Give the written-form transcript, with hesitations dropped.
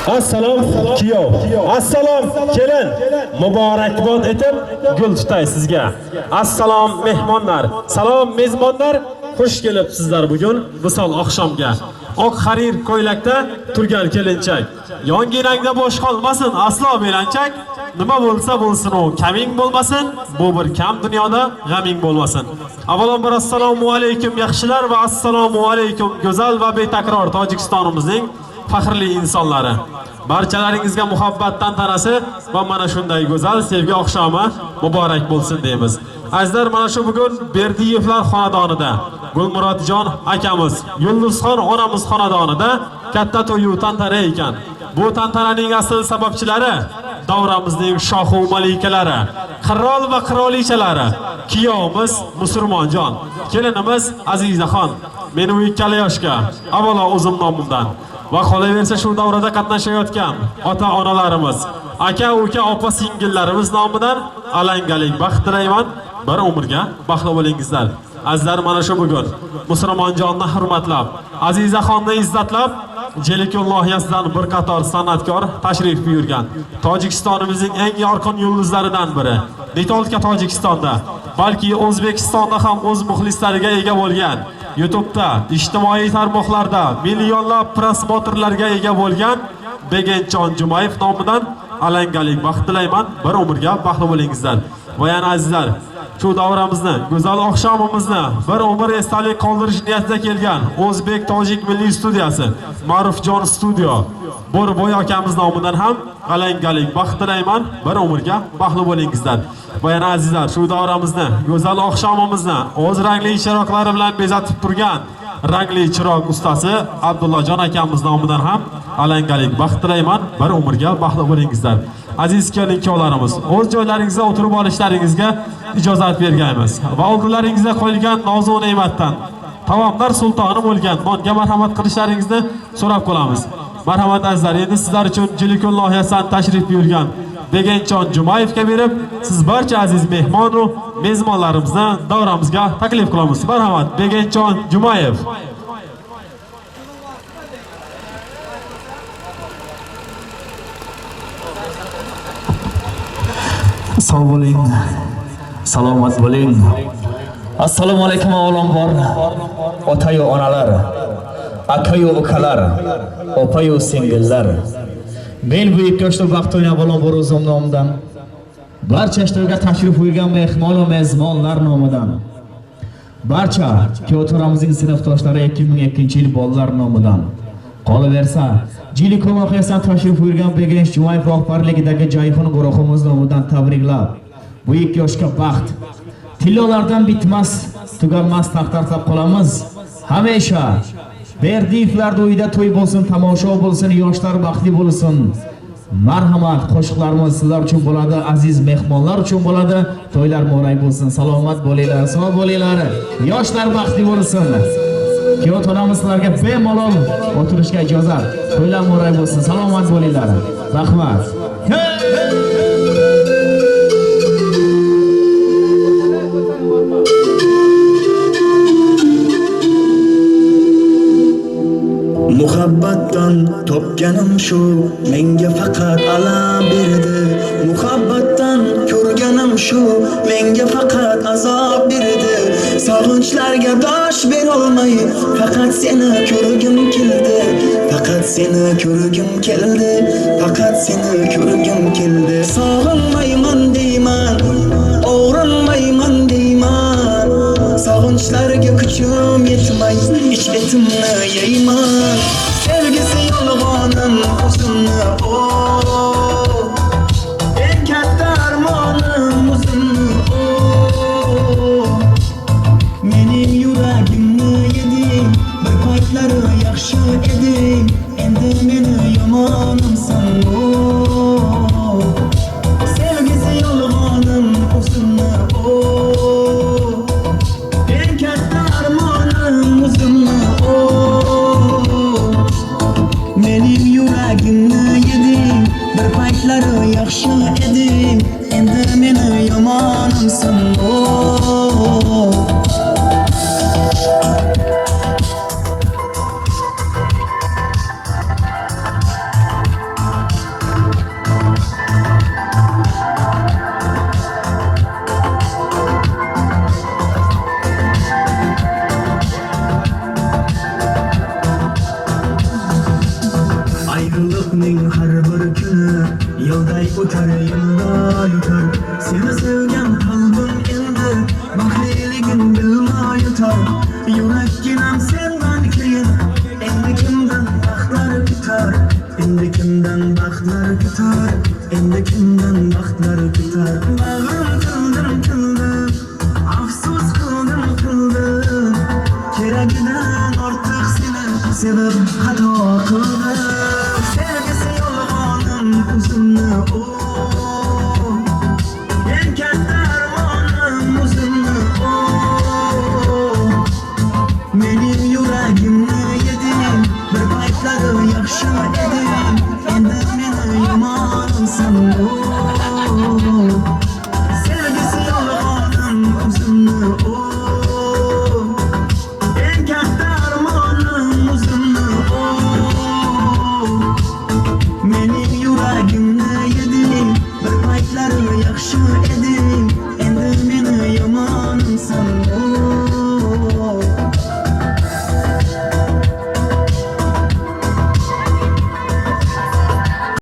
Assalom kuyov. Assalom kelin. Muborakbod etib gul tutay sizga. Assalom mehmonlar. Salom mezbonlar. Xush kelibsizlar bugun Visol oqshomga. Oq xarir ko'ylakda turgan kelinchak. Yongirangda bo'sh qolmasin aslo belanchak. Nima bo'lsa bo'lsin u kaming bo'lmasin. Bu bir kam dunyoda g'aming bo'lmasin. Avvalambor assalomu alaykum yaxshilar va assalomu alaykum go'zal va betakror Tojikistonimizning faxrli insonlari. Barchalaringizga muhabbatdan tanasi va mana shunday go'zal sevgi oqshomi muborak bo'lsin deymiz. Azizlar, mana shu bugun Berdiyevlar xonadonida Gulmurodjon akamiz, Yulduzxon onamiz xonadonida katta to'y tantana ekan. Bu tantananing asl sababchilari davramizning shohu malikalari, qirol va qirolichalari, kuyovimiz Musulmonjon, kelinimiz Azizaxon. Meni u ikkala yoshga avvalo o'zim nomimdan va qolaversa shu davrada qatnashayotgan ota-onalarimiz, aka, uka, opa, singillarimiz nomidan alangalik baxt tilayman. Bir umrga baxtli bo'lingizlar. Azizlar, mana shu bugun Musulmonjonni hurmatlab, Azizaxonni izzatlab, Jelikyo'l loyihasidan bir qator san'atkor tashrif buyurgan. Tojikistonimizning eng yorqin yulduzlaridan biri. Netolka Tojikistonda, balki O'zbekistonda ham o'z muxlislariga ega bo'lgan. YouTube'da, ijtimoiy tarmoqlarda millionlab prosmotrlarga ega bo'lgan Begenchon Jumayev nomidan alangalik baxt tilayman. Bir umrga baxtli bo'lingizlar. Va yana azizlar, shu davramizni, go'zal oqshomimizni bir umr esdalik qoldirish niyatida kelgan O'zbek Tojik milliy studiyasi, Ma'rufjon studio, Bo'rbo'y akamiz nomidan ham alangalik baxt tilayman. Bir umrga baxtli bo'lingizlar. Va yana azizlar, shu davramizni, go'zal oqshomimizni o'z rangli chiroqlari bilan bezatib turgan rangli chiroq ustasi Abdullajon akamiz nomidan ham alangalik baxt tilayman. Bir umrga baxtli bo'lingizlar. Aziz kelin-kuyovlarimiz, o'z joylaringizda o'tirib olishlaringizga ijozat berganmiz va oldilaringizga qo'yilgan nozu ne'matdan taomlar sultoni bo'lgan nonga marhamat qilishlaringizni so'rab qolamiz. Marhamat azizlar, endi sizlar uchun Jelikyo'l loyihasidan tashrif buyurgan Begenchon Jumayevga berib, siz barcha aziz mehmon va mezbonlarimizni davramizga taklif qilamiz. Marhamat, Begenchon Jumayev. Sog' bo'ling, salomat bo'ling. Assalomu alaykum avvalambor ota-yu onalar, aka-yu ukalar, opa-yu singillar. Men bu ikki yoshli vaqtni avvalambor o'zim nomidan, barcha ishtirokga tashrif buyurgan mehmon va mezbonlar nomidan, barcha kuyovlarimizning sinfdoshlari 2002-yil bolalar nomidan, qolaversa Jelikyo'l loyihasidan tashrif buyurgan Begench Jumayev rahbarligidagi Jayxon guruhimiz nomidan tabriklab, bu ikki yoshga baxt, tillolardan bitmas, tugalmas taqdirlab qolamiz. Hamisha Berdiyevlar uyida to'y bo'lsin, tomosha bo'lsin, yoshlar baxtli bo'lsin. Marhamat, qo'shiqlarimiz sizlar uchun bo'ladi, aziz mehmonlar uchun bo'ladi. To'ylar muborak bo'lsin, salomat bo'linglar, sog' bo'linglar, yoshlar baxtli bo'lsin. Kuyovlarimiz sizlarga bemalol o'tirishga ijozat. To'ylar muborak bo'lsin, salomat bo'linglar. Rahmat. Muhabbatdan topganim shu, menga faqat alam berdi. Muhabbatdan ko'rganim shu, menga faqat azob berdi. Sog'inchlarga dosh berolmay, faqat seni ko'rgim keldi. Faqat seni ko'rgim keldi. Faqat seni ko'rgim keldi. Sog'inmayman deyman, o'rinmayman deyman. Sog'inchlarga kuchim yetmay, ich etimni yeyman. Sevgisi yolg'onim o'zimni eng katta armonim o'zimni mening yuragimni yeding, bir paytlari yaxshi eding, endi meni yomonimsan. Sevgisi yolg'onim o'zimni eng katta armonim o'zimni mening yuragimni yeding, bir paytlari yaxshi eding, endi meni yomonimsan. Ayrılıkning har bir kuni yılday o'tar, yillar o'tar. Seni sevgan qalbim endi baxtliligin bilmay o'tar. Yurakginam sendan keyin endi kimdan baxtlar kutar, endi kimdan baxtlar kutar, endi kimdan baxtlar kutar. Bag'rim tildim, afsus qildim, keragidan ortiq seni sevib xato qildim.